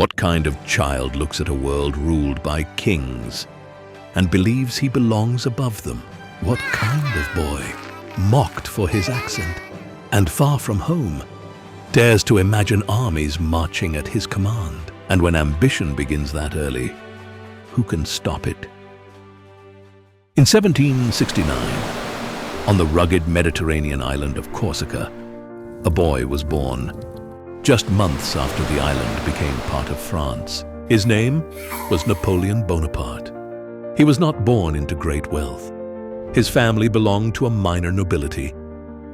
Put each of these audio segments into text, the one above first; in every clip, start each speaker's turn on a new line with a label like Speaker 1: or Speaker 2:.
Speaker 1: What kind of child looks at a world ruled by kings and believes he belongs above them? What kind of boy, mocked for his accent and far from home, dares to imagine armies marching at his command? And when ambition begins that early, who can stop it? In 1769, on the rugged Mediterranean island of Corsica, a boy was born, just months after the island became part of France. His name was Napoleon Bonaparte. He was not born into great wealth. His family belonged to a minor nobility,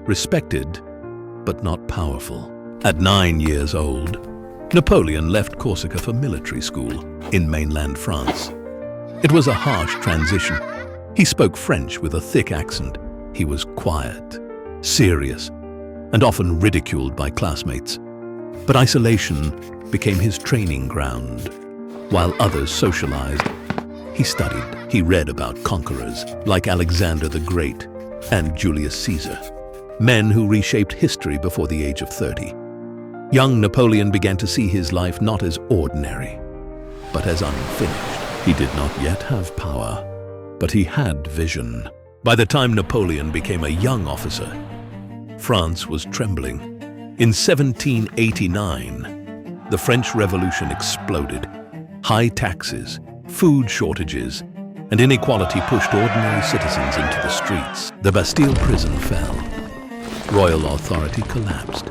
Speaker 1: respected but not powerful. At 9 years old, Napoleon left Corsica for military school in mainland France. It was a harsh transition. He spoke French with a thick accent. He was quiet, serious, and often ridiculed by classmates. But isolation became his training ground. While others socialized, he studied. He read about conquerors like Alexander the Great and Julius Caesar, men who reshaped history before the age of 30. Young Napoleon began to see his life not as ordinary, but as unfinished. He did not yet have power, but he had vision. By the time Napoleon became a young officer, France was trembling. In 1789, the French Revolution exploded. High taxes, food shortages, and inequality pushed ordinary citizens into the streets. The Bastille prison fell. Royal authority collapsed.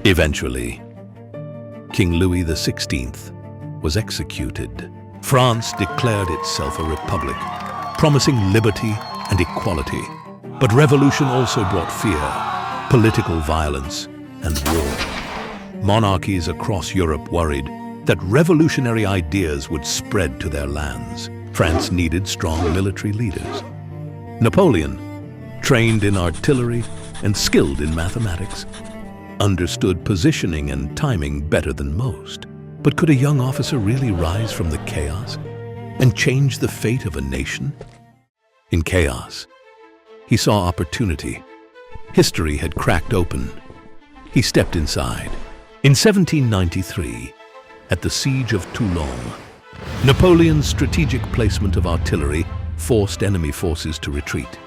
Speaker 1: Eventually, King Louis XVI was executed. France declared itself a republic, promising liberty and equality. But revolution also brought fear, political violence, and war. Monarchies across Europe worried that revolutionary ideas would spread to their lands. France needed strong military leaders. Napoleon, trained in artillery and skilled in mathematics, understood positioning and timing better than most. But could a young officer really rise from the chaos and change the fate of a nation? In chaos, he saw opportunity. History had cracked open. He stepped inside. In 1793, at the Siege of Toulon, Napoleon's strategic placement of artillery forced enemy forces to retreat.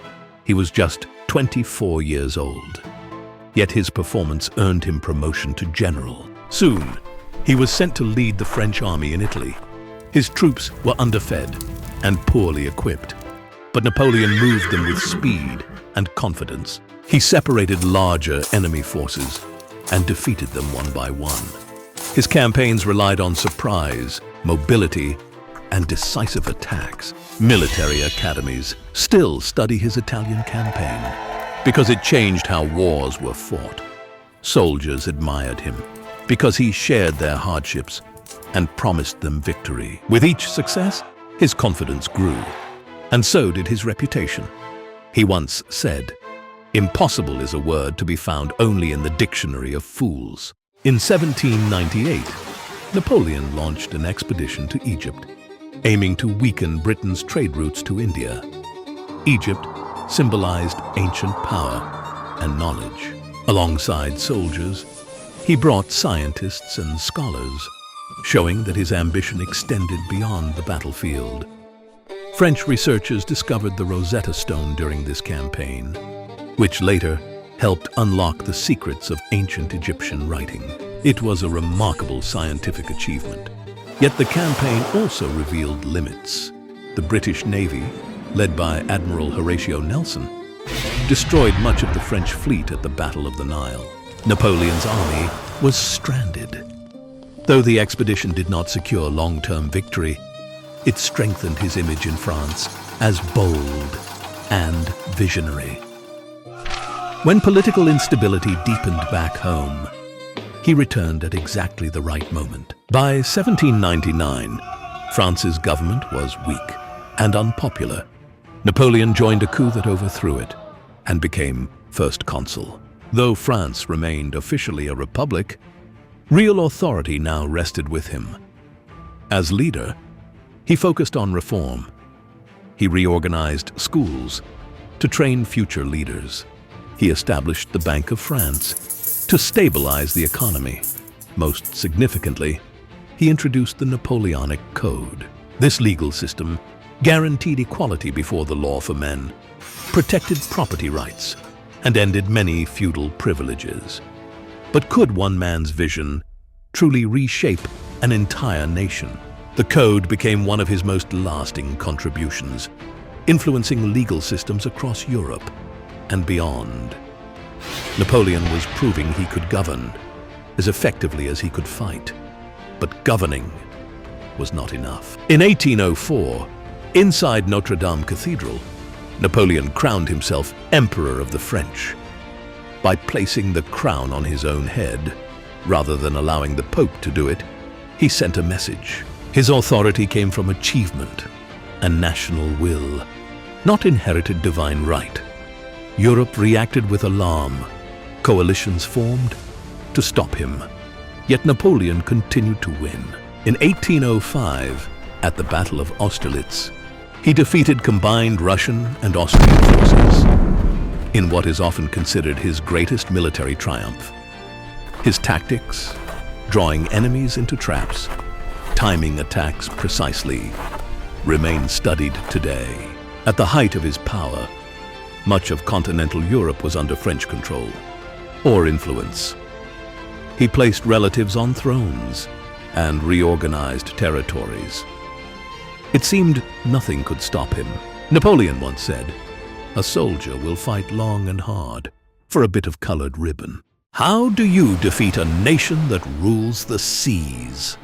Speaker 1: He was just 24 years old. Yet his performance earned him promotion to general. Soon, he was sent to lead the French army in Italy. His troops were underfed and poorly equipped, but Napoleon moved them with speed and confidence. He separated larger enemy forces and defeated them one by one. His campaigns relied on surprise, mobility, and decisive attacks. Military academies still study his Italian campaign because it changed how wars were fought. Soldiers admired him because he shared their hardships and promised them victory. With each success, his confidence grew, and so did his reputation. He once said, "Impossible is a word to be found only in the dictionary of fools." In 1798, Napoleon launched an expedition to Egypt, aiming to weaken Britain's trade routes to India. Egypt symbolized ancient power and knowledge. Alongside soldiers, he brought scientists and scholars, showing that his ambition extended beyond the battlefield. French researchers discovered the Rosetta Stone during this campaign, which later helped unlock the secrets of ancient Egyptian writing. It was a remarkable scientific achievement. Yet the campaign also revealed limits. The British Navy, led by Admiral Horatio Nelson, destroyed much of the French fleet at the Battle of the Nile. Napoleon's army was stranded. Though the expedition did not secure long-term victory, it strengthened his image in France as bold and visionary. When political instability deepened back home, he returned at exactly the right moment. By 1799, France's government was weak and unpopular. Napoleon joined a coup that overthrew it and became first consul. Though France remained officially a republic, real authority now rested with him. As leader, he focused on reform. He reorganized schools to train future leaders. He established the Bank of France to stabilize the economy. Most significantly, he introduced the Napoleonic Code. This legal system guaranteed equality before the law for men, protected property rights, and ended many feudal privileges. But could one man's vision truly reshape an entire nation? The Code became one of his most lasting contributions, influencing legal systems across Europe and beyond. Napoleon was proving he could govern as effectively as he could fight, but governing was not enough. In 1804, inside Notre Dame Cathedral, Napoleon crowned himself Emperor of the French. By placing the crown on his own head, rather than allowing the Pope to do it, he sent a message. His authority came from achievement and national will, not inherited divine right. Europe reacted with alarm. Coalitions formed to stop him. Yet Napoleon continued to win. In 1805, at the Battle of Austerlitz, he defeated combined Russian and Austrian forces in what is often considered his greatest military triumph. His tactics, drawing enemies into traps, timing attacks precisely, remain studied today. At the height of his power, much of continental Europe was under French control or influence. He placed relatives on thrones and reorganized territories. It seemed nothing could stop him. Napoleon once said, "A soldier will fight long and hard for a bit of colored ribbon." How do you defeat a nation that rules the seas?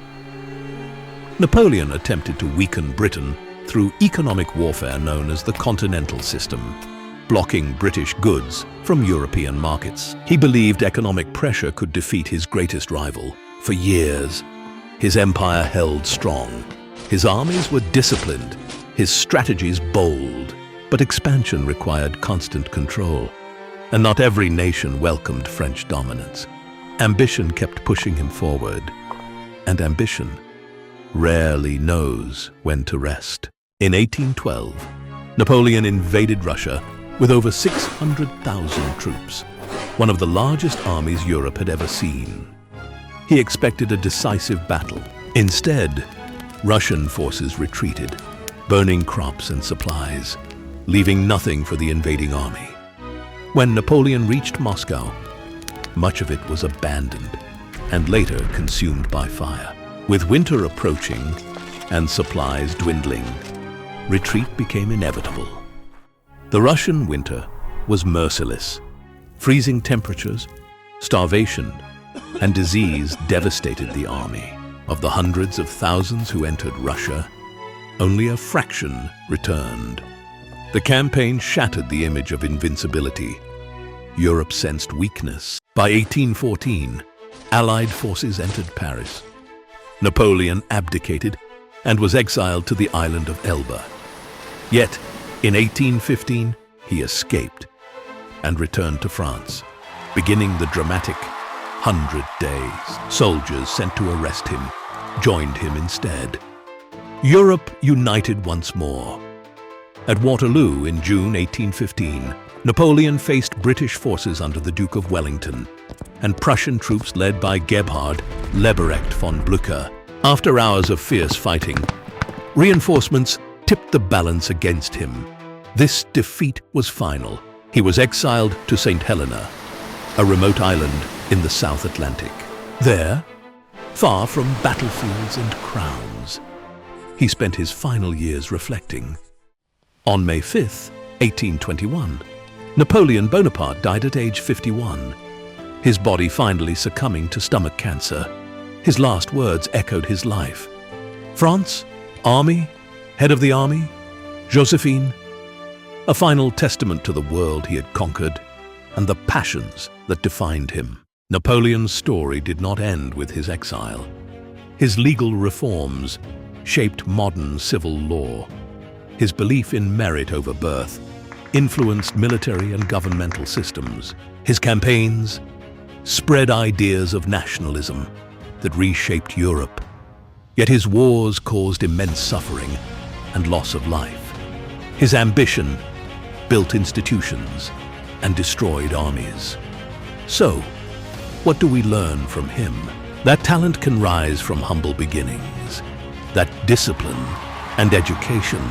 Speaker 1: Napoleon attempted to weaken Britain through economic warfare known as the Continental System, blocking British goods from European markets. He believed economic pressure could defeat his greatest rival. For years, his empire held strong. His armies were disciplined, his strategies bold, but expansion required constant control, and not every nation welcomed French dominance. Ambition kept pushing him forward, and ambition rarely knows when to rest. In 1812, Napoleon invaded Russia with over 600,000 troops, one of the largest armies Europe had ever seen. He expected a decisive battle. Instead, Russian forces retreated, burning crops and supplies, leaving nothing for the invading army. When Napoleon reached Moscow, much of it was abandoned and later consumed by fire. With winter approaching and supplies dwindling, retreat became inevitable. The Russian winter was merciless. Freezing temperatures, starvation, and disease devastated the army. Of the hundreds of thousands who entered Russia, only a fraction returned. The campaign shattered the image of invincibility. Europe sensed weakness. By 1814, Allied forces entered Paris. Napoleon abdicated and was exiled to the island of Elba. Yet, in 1815, he escaped and returned to France, beginning the dramatic 100 Days. Soldiers sent to arrest him joined him instead. Europe united once more. At Waterloo in June 1815, Napoleon faced British forces under the Duke of Wellington and Prussian troops led by Gebhard Leberecht von Blücher. After hours of fierce fighting, reinforcements tipped the balance against him. This defeat was final. He was exiled to St. Helena, a remote island in the South Atlantic. There, far from battlefields and crowns, he spent his final years reflecting. On May 5, 1821, Napoleon Bonaparte died at age 51, his body finally succumbing to stomach cancer. His last words echoed his life. France, army, head of the army, Josephine, a final testament to the world he had conquered and the passions that defined him. Napoleon's story did not end with his exile. His legal reforms shaped modern civil law. His belief in merit over birth influenced military and governmental systems. His campaigns spread ideas of nationalism that reshaped Europe. Yet his wars caused immense suffering and loss of life. His ambition built institutions and destroyed armies. So, what do we learn from him? That talent can rise from humble beginnings. That discipline and education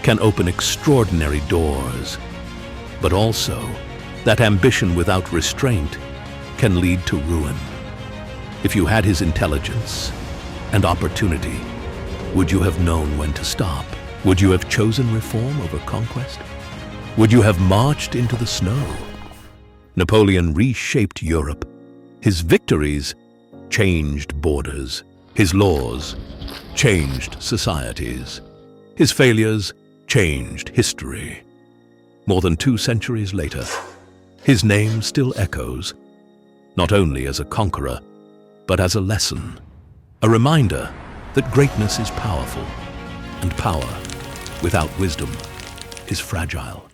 Speaker 1: can open extraordinary doors. But also, that ambition without restraint can lead to ruin. If you had his intelligence and opportunity, would you have known when to stop? Would you have chosen reform over conquest? Would you have marched into the snow? Napoleon reshaped Europe. His victories changed borders. His laws changed societies. His failures changed history. More than 2 centuries later, his name still echoes, not only as a conqueror, but as a lesson, a reminder that greatness is powerful, and power without wisdom is fragile.